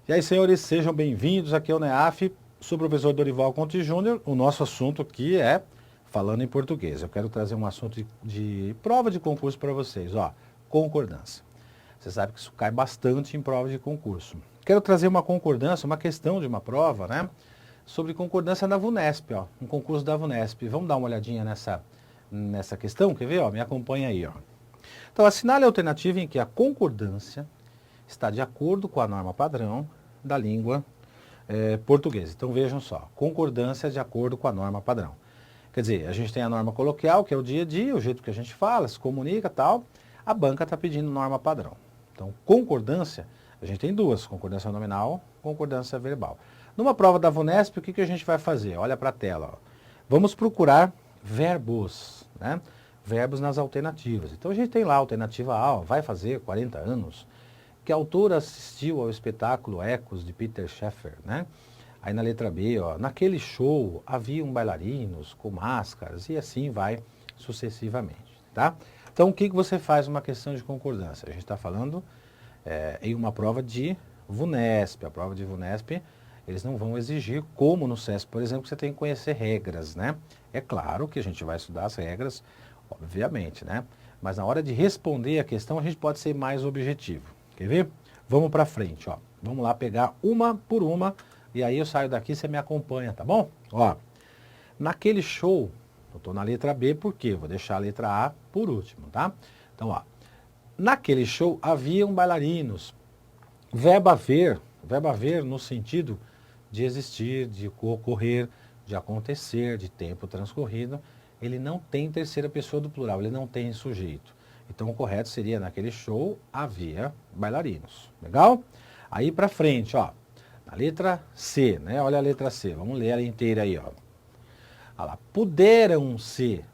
E aí, senhores, sejam bem-vindos. Aqui é o NEAF, sou o professor Dorival Conte Júnior. O nosso assunto aqui é falando em português. Eu quero trazer um assunto de prova de concurso para vocês, ó, concordância. Você sabe que isso cai bastante em prova de concurso. Quero trazer uma concordância, uma questão de uma prova, né, sobre concordância na VUNESP, ó, um concurso da VUNESP. Vamos dar uma olhadinha nessa questão, quer ver? Ó, me acompanha aí, ó. Então, assinale a alternativa em que a concordância está de acordo com a norma padrão da língua portuguesa. Então vejam só, concordância de acordo com a norma padrão. Quer dizer, a gente tem a norma coloquial, que é o dia a dia, o jeito que a gente fala, se comunica e tal. A banca está pedindo norma padrão. Então, concordância, a gente tem duas, concordância nominal, concordância verbal. Numa prova da VUNESP, o que a gente vai fazer? Olha para a tela. Ó. Vamos procurar verbos, né? Verbos nas alternativas. Então a gente tem lá a alternativa A, ó, vai fazer 40 anos. Que autor assistiu ao espetáculo Ecos de Peter Shaffer, né? Aí na letra B, ó, naquele show haviam bailarinos com máscaras e assim vai sucessivamente, tá? Então o que você faz numa questão de concordância? A gente está falando em uma prova de VUNESP. A prova de VUNESP, eles não vão exigir, como no SESC, por exemplo, que você tem que conhecer regras, né? É claro que a gente vai estudar as regras, obviamente, né? Mas na hora de responder a questão, a gente pode ser mais objetivo. Quer ver? Vamos para frente, ó. Vamos lá pegar uma por uma e aí eu saio daqui e você me acompanha, tá bom? Ó, naquele show, eu estou na letra B porque vou deixar a letra A por último, tá? Então, ó, naquele show haviam bailarinos. Verbo haver no sentido de existir, de ocorrer, de acontecer, de tempo transcorrido, ele não tem terceira pessoa do plural, ele não tem sujeito. Então o correto seria, naquele show havia bailarinos. Legal? Aí para frente, ó. Na letra C, né? Olha a letra C. Vamos ler ela inteira aí, ó. Olha lá. Puderam-se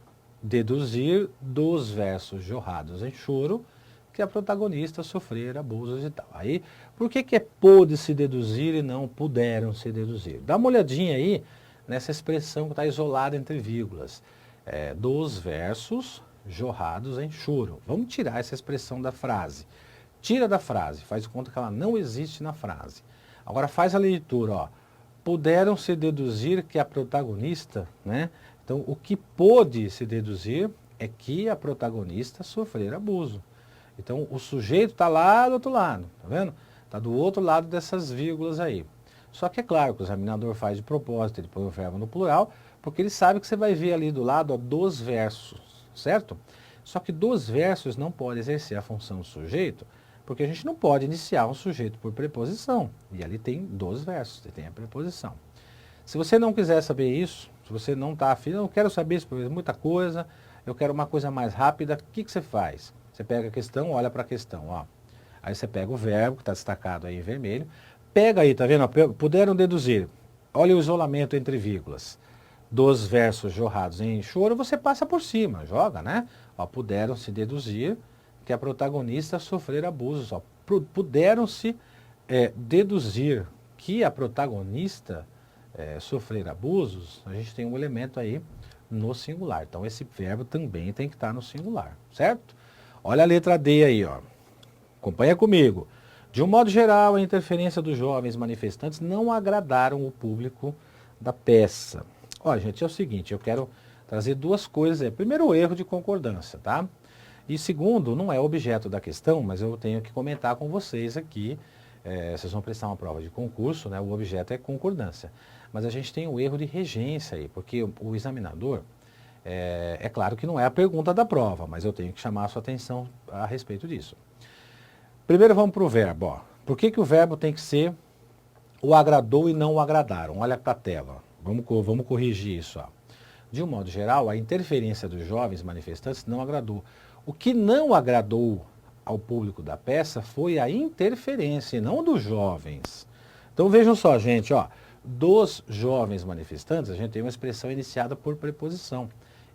deduzir dos versos jorrados em choro que a protagonista sofrera abusos e tal. Aí, por que é pôde-se deduzir e não puderam-se deduzir? Dá uma olhadinha aí nessa expressão que está isolada entre vírgulas. Dos versos jorrados em choro. Vamos tirar essa expressão da frase. Tira da frase, faz de conta que ela não existe na frase. Agora faz a leitura, ó. Puderam se deduzir que a protagonista, né? Então, o que pôde se deduzir é que a protagonista sofreu abuso. Então, o sujeito está lá do outro lado, tá vendo? Está do outro lado dessas vírgulas aí. Só que é claro que o examinador faz de propósito, ele põe o verbo no plural, porque ele sabe que você vai ver ali do lado, ó, dos versos, certo? Só que dos versos não pode exercer a função do sujeito, porque a gente não pode iniciar um sujeito por preposição. E ali tem dos versos, tem a preposição. Se você não quiser saber isso, se você não está afim, eu quero saber isso, muita coisa, eu quero uma coisa mais rápida, o que você faz? Você pega a questão, olha para a questão, ó. Aí você pega o verbo, que está destacado aí em vermelho, pega aí, tá vendo? Puderam deduzir. Olha o isolamento entre vírgulas. Dos versos jorrados em choro, você passa por cima, joga, né? Ó, puderam-se deduzir que a protagonista sofreu abusos. Ó. Puderam-se deduzir que a protagonista sofrer abusos, a gente tem um elemento aí no singular. Então, esse verbo também tem que estar no singular, certo? Olha a letra D aí, ó. Acompanha comigo. De um modo geral, a interferência dos jovens manifestantes não agradaram o público da peça. Ó, gente, é o seguinte, eu quero trazer duas coisas. Primeiro, o erro de concordância, tá? E segundo, não é objeto da questão, mas eu tenho que comentar com vocês aqui. Vocês vão prestar uma prova de concurso, né? O objeto é concordância. Mas a gente tem o erro de regência aí, porque o examinador, é claro que não é a pergunta da prova, mas eu tenho que chamar a sua atenção a respeito disso. Primeiro vamos para o verbo, ó. Por que o verbo tem que ser o agradou e não o agradaram? Olha para a tela, vamos corrigir isso, ó. De um modo geral, a interferência dos jovens manifestantes não agradou. O que não agradou ao público da peça foi a interferência, e não dos jovens. Então vejam só, gente, ó, dos jovens manifestantes, a gente tem uma expressão iniciada por preposição.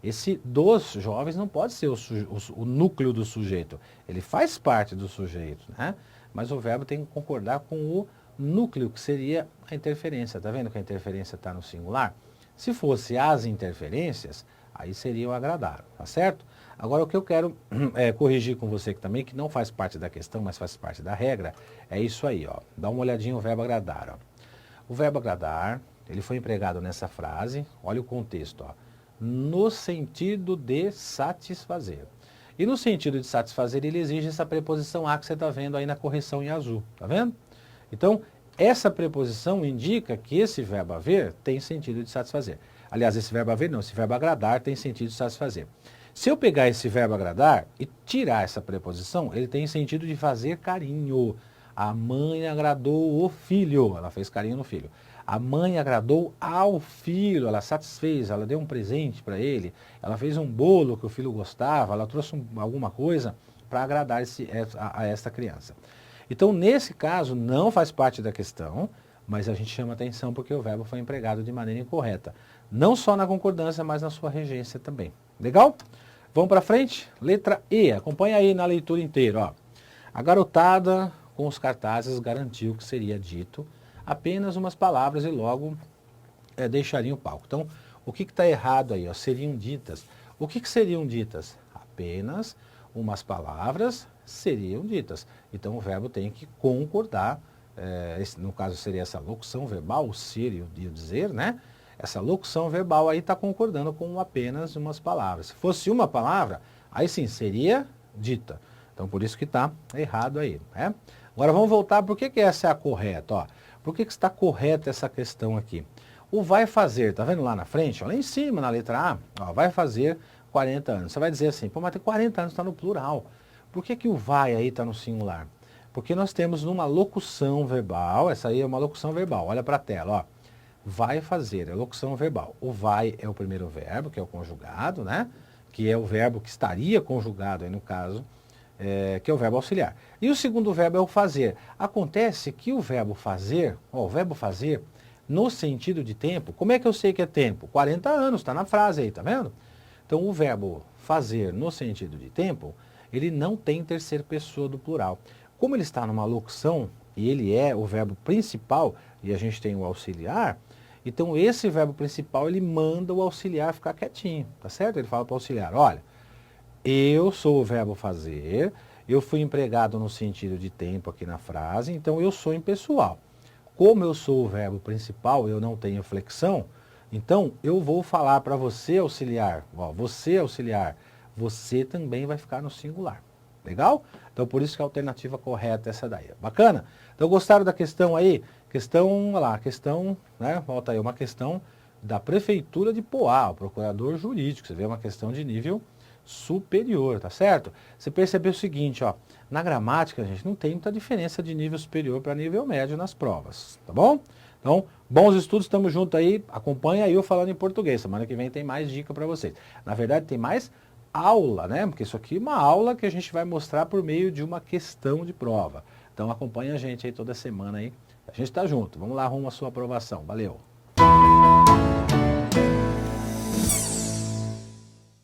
Esse dos jovens não pode ser o núcleo do sujeito. Ele faz parte do sujeito, né? Mas o verbo tem que concordar com o núcleo, que seria a interferência. Está vendo que a interferência está no singular? Se fosse as interferências, aí seria o agradável, tá certo? Agora, o que eu quero corrigir com você aqui também, que não faz parte da questão, mas faz parte da regra, é isso aí, ó. Dá uma olhadinha no verbo agradar, ó. O verbo agradar, ele foi empregado nessa frase, olha o contexto, ó. No sentido de satisfazer. E no sentido de satisfazer, ele exige essa preposição a que você está vendo aí na correção em azul, tá vendo? Então, essa preposição indica que esse verbo haver tem sentido de satisfazer. Aliás, esse verbo haver não, esse verbo agradar tem sentido de satisfazer. Se eu pegar esse verbo agradar e tirar essa preposição, ele tem sentido de fazer carinho. A mãe agradou o filho, ela fez carinho no filho. A mãe agradou ao filho, ela satisfez, ela deu um presente para ele, ela fez um bolo que o filho gostava, ela trouxe alguma coisa para agradar a esta criança. Então, nesse caso, não faz parte da questão, mas a gente chama atenção porque o verbo foi empregado de maneira incorreta. Não só na concordância, mas na sua regência também. Legal? Vamos para frente? Letra E. Acompanha aí na leitura inteira. Ó. A garotada, com os cartazes, garantiu que seria dito apenas umas palavras e logo deixariam o palco. Então, o que está errado aí? Ó? Seriam ditas. O que seriam ditas? Apenas umas palavras seriam ditas. Então, o verbo tem que concordar. No caso, seria essa locução verbal, o ser e o dizer, né? Essa locução verbal aí está concordando com apenas umas palavras. Se fosse uma palavra, aí sim, seria dita. Então, por isso que está errado aí. Né? Agora, vamos voltar. Por que essa é a correta? Ó, por que está correta essa questão aqui? O vai fazer, tá vendo lá na frente? Ó, lá em cima, na letra A, ó, vai fazer 40 anos. Você vai dizer assim, pô, mas tem 40 anos, está no plural. Por que o vai aí está no singular? Porque nós temos numa locução verbal, essa aí é uma locução verbal, olha para a tela, ó. Vai fazer, é locução verbal. O vai é o primeiro verbo, que é o conjugado, né? Que é o verbo que estaria conjugado aí no caso, que é o verbo auxiliar. E o segundo verbo é o fazer. Acontece que o verbo fazer, ó, o verbo fazer, no sentido de tempo, como é que eu sei que é tempo? 40 anos, está na frase aí, tá vendo? Então, o verbo fazer no sentido de tempo, ele não tem terceira pessoa do plural. Como ele está numa locução, e ele é o verbo principal, e a gente tem o auxiliar, então esse verbo principal, ele manda o auxiliar ficar quietinho, tá certo? Ele fala para o auxiliar, olha, eu sou o verbo fazer, eu fui empregado no sentido de tempo aqui na frase, então eu sou impessoal. Como eu sou o verbo principal, eu não tenho flexão, então eu vou falar para você, auxiliar, ó, você, auxiliar, você também vai ficar no singular. Legal? Então, por isso que a alternativa correta é essa daí. Bacana? Então, gostaram da questão aí? Questão, olha lá, questão, né? Volta aí, uma questão da Prefeitura de Poá, o procurador jurídico. Você vê uma questão de nível superior, tá certo? Você percebeu o seguinte, ó, na gramática, gente, não tem muita diferença de nível superior para nível médio nas provas, tá bom? Então, bons estudos, estamos juntos aí, acompanha aí eu falando em português, semana que vem tem mais dica para vocês. Na verdade, tem mais aula, né? Porque isso aqui é uma aula que a gente vai mostrar por meio de uma questão de prova. Então, acompanha a gente aí toda semana aí, a gente tá junto, vamos lá rumo à sua aprovação, valeu!